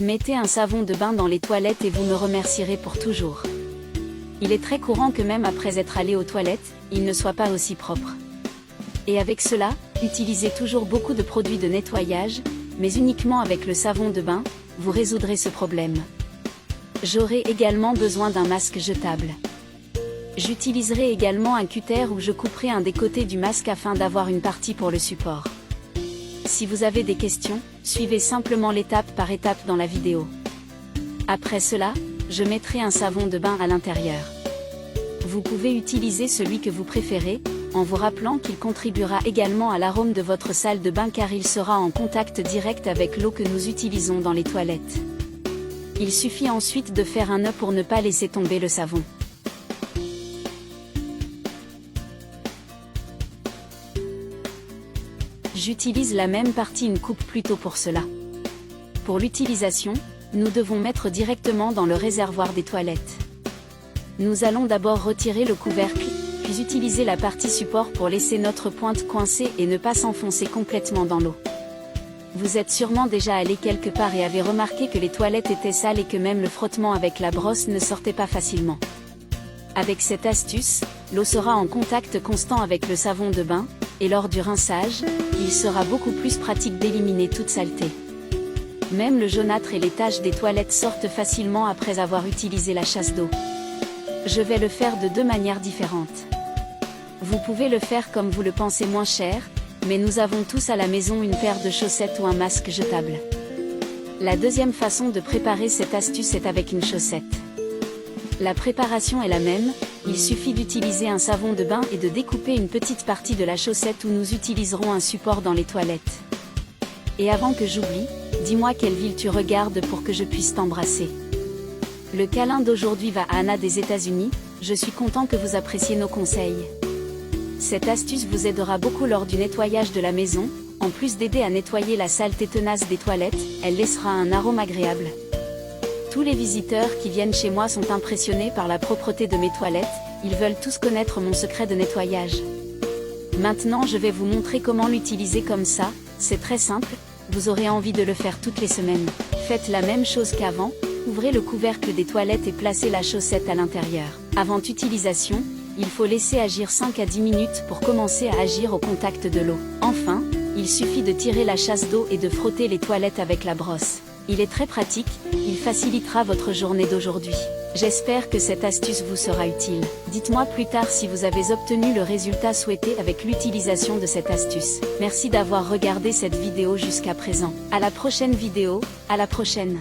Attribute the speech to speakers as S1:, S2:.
S1: Mettez un savon de bain dans les toilettes et vous me remercierez pour toujours. Il est très courant que même après être allé aux toilettes, il ne soit pas aussi propre. Et avec cela, utilisez toujours beaucoup de produits de nettoyage, mais uniquement avec le savon de bain, vous résoudrez ce problème. J'aurai également besoin d'un masque jetable. J'utiliserai également un cutter où je couperai un des côtés du masque afin d'avoir une partie pour le support. Si vous avez des questions, suivez simplement l'étape par étape dans la vidéo. Après cela, je mettrai un savon de bain à l'intérieur. Vous pouvez utiliser celui que vous préférez, en vous rappelant qu'il contribuera également à l'arôme de votre salle de bain car il sera en contact direct avec l'eau que nous utilisons dans les toilettes. Il suffit ensuite de faire un nœud pour ne pas laisser tomber le savon. J'utilise la même partie une coupe plutôt pour cela. Pour l'utilisation, nous devons mettre directement dans le réservoir des toilettes. Nous allons d'abord retirer le couvercle, puis utiliser la partie support pour laisser notre pointe coincée et ne pas s'enfoncer complètement dans l'eau. Vous êtes sûrement déjà allé quelque part et avez remarqué que les toilettes étaient sales et que même le frottement avec la brosse ne sortait pas facilement. Avec cette astuce, l'eau sera en contact constant avec le savon de bain, et lors du rinçage, il sera beaucoup plus pratique d'éliminer toute saleté. Même le jaunâtre et les taches des toilettes sortent facilement après avoir utilisé la chasse d'eau. Je vais le faire de deux manières différentes. Vous pouvez le faire comme vous le pensez moins cher, mais nous avons tous à la maison une paire de chaussettes ou un masque jetable. La deuxième façon de préparer cette astuce est avec une chaussette. La préparation est la même, il suffit d'utiliser un savon de bain et de découper une petite partie de la chaussette où nous utiliserons un support dans les toilettes. Et avant que j'oublie, dis-moi quelle ville tu regardes pour que je puisse t'embrasser. Le câlin d'aujourd'hui va à Anna des États-Unis, je suis content que vous appréciez nos conseils. Cette astuce vous aidera beaucoup lors du nettoyage de la maison, en plus d'aider à nettoyer la saleté tenace des toilettes, elle laissera un arôme agréable. Tous les visiteurs qui viennent chez moi sont impressionnés par la propreté de mes toilettes, ils veulent tous connaître mon secret de nettoyage. Maintenant je vais vous montrer comment l'utiliser comme ça, c'est très simple, vous aurez envie de le faire toutes les semaines. Faites la même chose qu'avant, ouvrez le couvercle des toilettes et placez la chaussette à l'intérieur. Avant utilisation, il faut laisser agir 5 à 10 minutes pour commencer à agir au contact de l'eau. Enfin, il suffit de tirer la chasse d'eau et de frotter les toilettes avec la brosse. Il est très pratique, il facilitera votre journée d'aujourd'hui. J'espère que cette astuce vous sera utile. Dites-moi plus tard si vous avez obtenu le résultat souhaité avec l'utilisation de cette astuce. Merci d'avoir regardé cette vidéo jusqu'à présent. À la prochaine vidéo, à la prochaine.